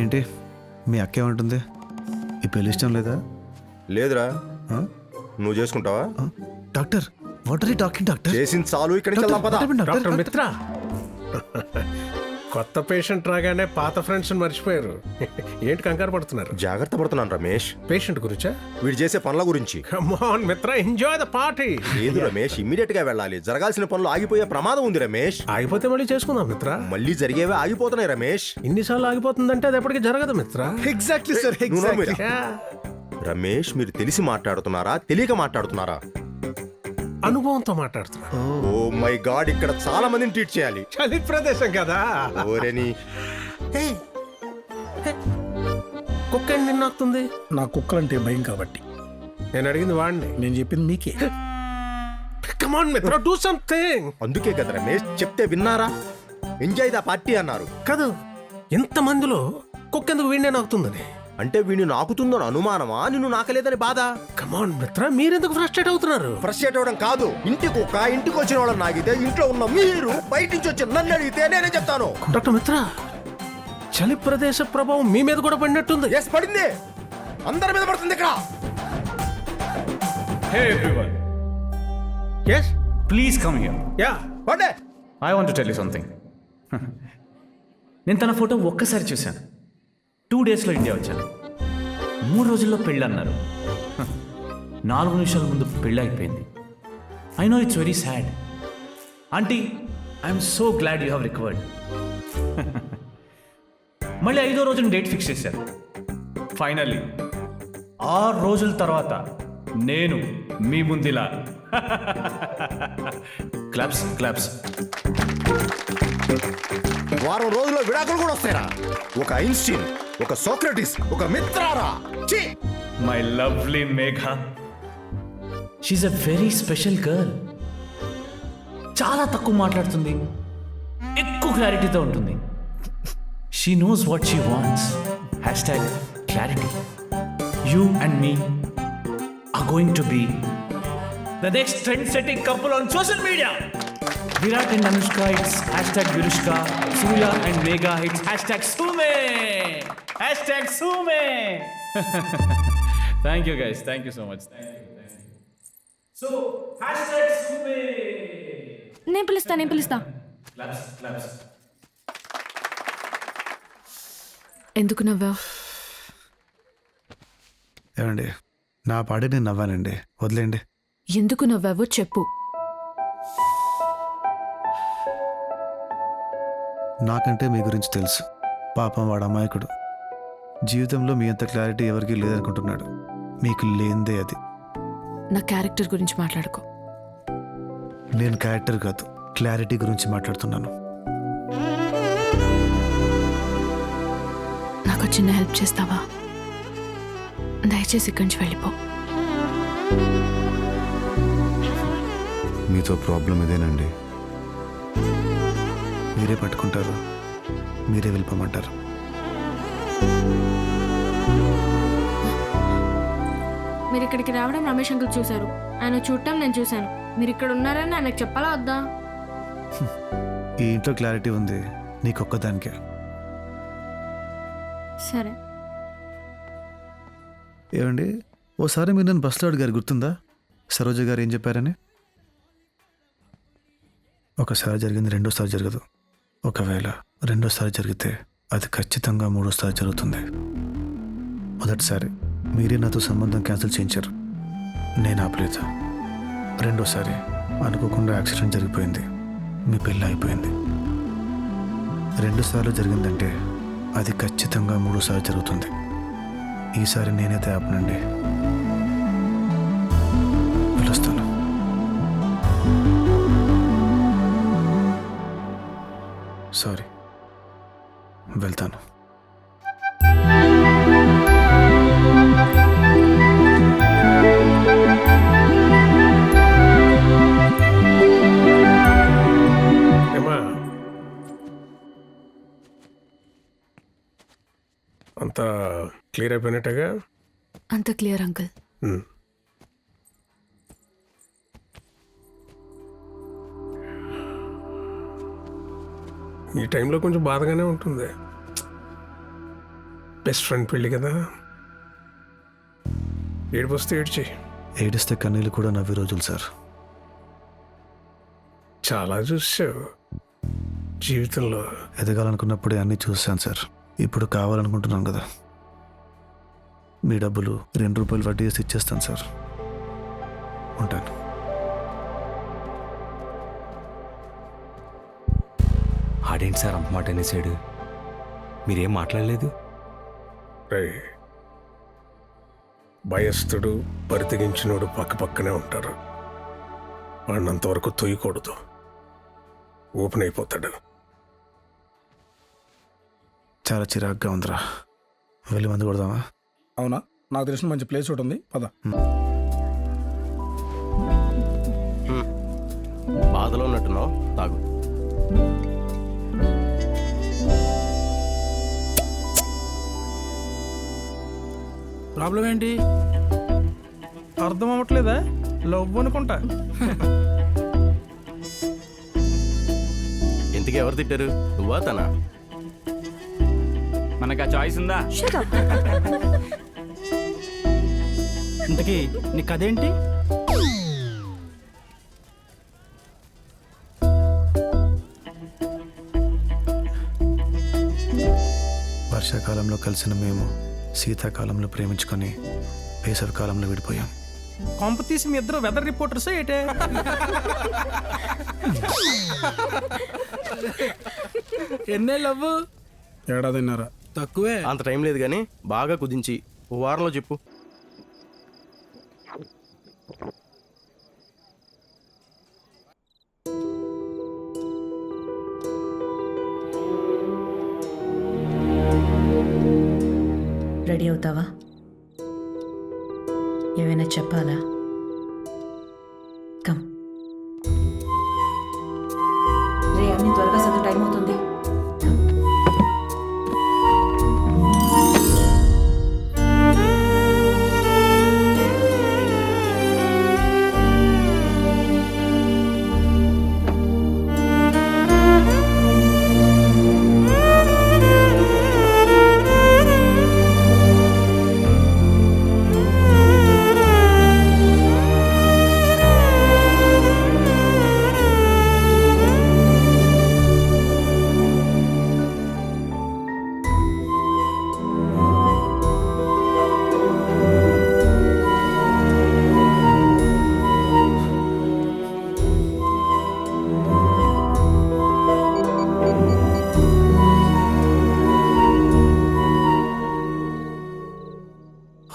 ఏంటి మీ అక్క ఏమంటుంది? ఈ పెళ్లి ఇష్టం లేదా? లేదురా. ఆ? నువ్వు చేసుకుంటావా? ఆ? Doctor what are you talking doctor? చేసింది చాలు, ఇక్కడికి డాక్టర్, వెళ్దాం పద. what happened, doctor doctor? Mitra, కొత్త పేషెంట్ రాగానే పాత ఫ్రెండ్స్ మర్చిపోయారు. ఏంటి కంగారు పడుతున్నారు? జాగ్రత్త పడుతున్నాను రమేష్. పేషెంట్ గురించా? వీడు చేసే పనుల గురించి. కమాన్ మిత్ర, ఎంజాయ్ ద పార్టీ. లేదు రమేష్, ఇమ్మీడియట్ గా వెళ్ళాలి. జరగాల్సిన పనులు ఆగిపోయే ప్రమాదం ఉంది రమేష్. ఆగిపోతే మళ్ళీ చేసుకుందాం మిత్ర. మళ్ళీ జరిగేవే ఆగిపోతున్నాయి రమేష్. ఇన్నిసార్లు ఆగిపోతుందంటే అది ఎప్పటికీ జరగదు మిత్ర. ఎగ్జాక్ట్లీ సార్, నువ్వు నమ్ము ఎగ్జాక్ట్లీ. మీరా. రమేష్, మీరు తెలిసి మాట్లాడుతున్నారా తెలియక మాట్లాడుతున్నారా? అనుభవంతో మాట్లాడుతున్నా. ఓ మై గాడ్, ఇక్కడ చాలా మందిని ట్రీట్ చేయాలి. చలి ప్రదేశం కదా. ఓరేని కుక్క ఏంటి నిన్నాకుతుంది? నా కుక్కలంటే భయం కాబట్టి. నేను అడిగింది వాడిని. నేను చెప్పింది మీకే. కమాన్ మిత్ర, డూ సంథింగ్. అందుకే కదా రమేష్ చెప్తే విన్నారా? ఎంజాయ్ ద పార్టీ అన్నారు. కాదు, ఎంత మందిలో కుక్క ఎందుకు వీడినే నాకుతుందని? అంటే వీడిని నాకుతుందని అనుమానమా, నిన్ను నాకలేదని బాధ? కమాన్ మిత్ర, మీరెందుకు ఫ్రస్ట్రేట్ అవుతున్నారు? ఫ్రస్ట్రేట్ అవ్వడం కాదు, ఇంటికి ఒక ఇంటికి వచ్చిన వాళ్ళని నాగితే, ఇంట్లో ఉన్న మీరు బయట నుంచి వచ్చి నన్ను అడిగితే నేనే చెప్తాను. డాక్టర్ మిత్ర, చలి ప్రదేశ ప్రభావం మీ మీద కూడా పడినట్టుంది. ఎస్, పడింది. అందరి మీద పడుతుంది ఇక్కడ. Hey everyone, yes, please come here. Yeah. పడే. I want to tell you something. నేను తన ఫోటో ఒక్కసారి చూశాను. 2 డేస్లో ఇండియా వచ్చాను. 3 రోజుల్లో పెళ్ళి అన్నారు. 4 నిమిషాల ముందు పెళ్ళి అయిపోయింది. I know it's very sad. Aunty, I'm so glad you have recovered. మళ్ళీ 5వ రోజున డేట్ ఫిక్స్ చేశారు. ఫైనల్లీ 6 రోజుల తర్వాత నేను మీ ముందిలా. Claps claps. వారం రోజుల్లో విడాకులు కూడా వస్తాయరా? ఒక ఐన్స్టీన్, ఒక సోక్రటిస్, ఒక మిత్రారా. ఛీ! My lovely Megha, she's a very special girl. చాలా తక్కువ మాట్లాడుతుంది, ఎక్కువ క్లారిటీతో ఉంటుంది. She knows what she wants. #clarity. You and me are going to be the next trend-setting couple on social media. Virat and Anushka, it's #Virushka. Surya and Megha, it's #Sume. #Sume. Thank you guys. Thank you so much. Thank you. So, #Sume. నేను పిలుస్తా. Claps. ఎందుకు నవ్వావు? ఏమండి, నా పాడి నేను నవ్వానండి, వదిలేండి. ఎందుకు నవ్వావో చెప్పు. నాకంటే మీ గురించి తెలుసు. పాపం వాడు అమాయకుడు. జీవితంలో మీ అంత క్లారిటీ ఎవరికీ లేదనుకుంటున్నాడు. మీకు లేనిదే అది. నా క్యారెక్టర్ గురించి మాట్లాడుకో. నేను క్యారెక్టర్ కాదు, క్లారిటీ గురించి మాట్లాడుతున్నాను. నాకు చిన్న హెల్ప్ చేస్తావా? దయచేసి ఇక్కడి నుంచి వెళ్ళిపో. మీతో ప్రాబ్లం ఇదేనండి. మీరే పట్టుకుంటారు, మీరే వెళ్ళిపోమంటారు. మీరు ఇక్కడికి రావడం రమేష్ అంకుల్ చూశారు, ఆయన చూడటం నేను చూశాను. మీరు ఇక్కడ ఉన్నారని ఆయనకు చెప్పాలా వద్దా? ఈ ఇంట్లో క్లారిటీ ఉంది నీకొక్కదానికే. సరే. ఏమండి, ఓసారి మీరు నన్ను బస్సులో అడిగారు, గుర్తుందా? సరోజ గారు ఏం చెప్పారని. ఒకసారి జరిగింది రెండోసారి జరగదు. ఒకవేళ రెండోసారి జరిగితే అది ఖచ్చితంగా మూడోసారి జరుగుతుంది. మొదటిసారి మీరే నాతో సంబంధం క్యాన్సిల్ చేయించారు, నేను ఆపలేదు. రెండోసారి అనుకోకుండా యాక్సిడెంట్ జరిగిపోయింది, మీ పెళ్ళి అయిపోయింది. 2 సార్లు జరిగిందంటే అది ఖచ్చితంగా 3సారి జరుగుతుంది. ఈసారి నేనైతే ఆపనండి. పిలుస్తాను. సారీ, వెళ్తాను. ఏమా, అంతా క్లియర్ అయిపోయినట్టుగా? అంత క్లియర్ అంకుల్. ఈ టైంలో కొంచెం బాధగానే ఉంటుంది. బెస్ట్ ఫ్రెండ్ పెళ్ళి కదా, ఏడుపు వస్తే ఏడ్చి. ఏడిస్తే కన్నీళ్ళు కూడా నవ్వే రోజులు సార్. చాలా చూసావు జీవితంలో. ఎదగాలనుకున్నప్పుడే అన్నీ చూశాను సార్. ఇప్పుడు కావాలనుకుంటున్నాను కదా. మీ డబ్బులు 2 రూపాయలు వడ్డీ వేసి ఇచ్చేస్తాను సార్. ఉంటాను. ఆడేంటి సార్ అంత మాట అనేసాడు? మీరేం మాట్లాడలేదు? రేయ్, భయస్థుడు బరితెగించినోడు పక్క పక్కనే ఉంటారు. వాడిని అంతవరకు తొయ్యకూడదు, ఓపెన్ అయిపోతాడు. చాలా చిరాగ్గా ఉందిరా. వెళ్ళి మందు కొడదామా? అవునా, నాకు తెలిసిన మంచి ప్లేస్ ఒకటి ఉంది, పద. బాధలో ఉన్నట్టున్నావు, తాగు. ప్రాబ్లం ఏంటి? అర్థం అవ్వట్లేదా? లవ్ అనుకుంటా. ఇంతకీ ఎవరు తిట్టారు, నువ్వా తనా? మనకు ఆ చాయిస్ ఉందా? ఇంతకీ నీ కథేంటి? వర్షాకాలంలో కలిసిన మేము శీతాకాలంలో ప్రేమించుకొని వేసవి కాలంలో విడిపోయాం. కొంప తీసి మీ ఇద్దరు వెదర్ రిపోర్టర్స్ ఏటే? ఎన్నే లవ్? ఏడాదిన్నర. తక్కువే. అంత టైం లేదు కానీ బాగా కుదించి ఓ వారంలో చెప్పు. రెడీ అవుతావా? ఏమైనా చెప్పాలా? కమ్ రే, అన్ని త్వరగా సగం టైం అవుతుంది.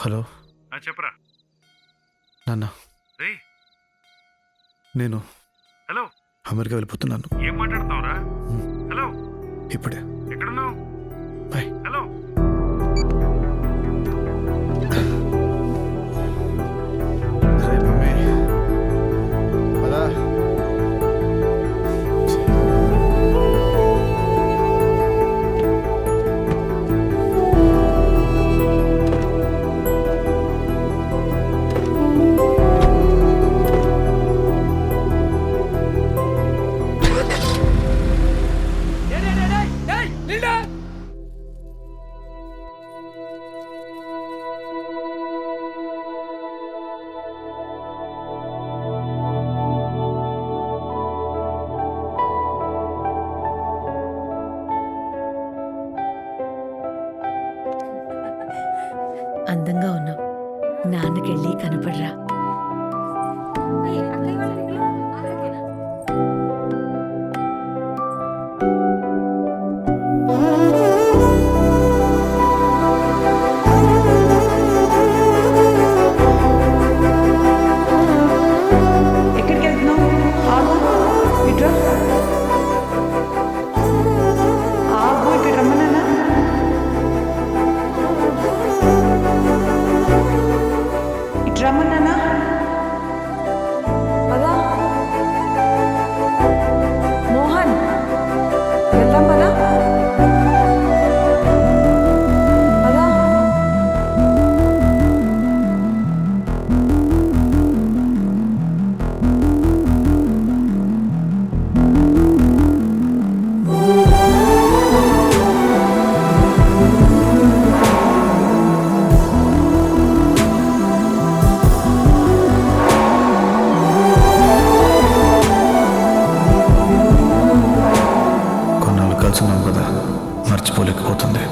హలో చెప్పరా నాన్న, రేయ్. నేను హలో, అమెరికా వెళ్ళిపోతున్నాను. ఏం మాట్లాడుతున్నావురా? హలో, ఇప్పుడే. ఎక్కడున్నావు? బాయ్. హలో. అరే మమ్మీ, పదా. అందంగా ఉన్నావు. నాన్నకెళ్ళి కనపడరా. ఎక్కడికి వెళ్తున్నావు? ఇట్రా. ఇక్కడ రమ్మన్నా. ఇట్రమ్మన్నా. కలిసి ఉన్నాం కదా, మర్చిపోలేకపోతుంది.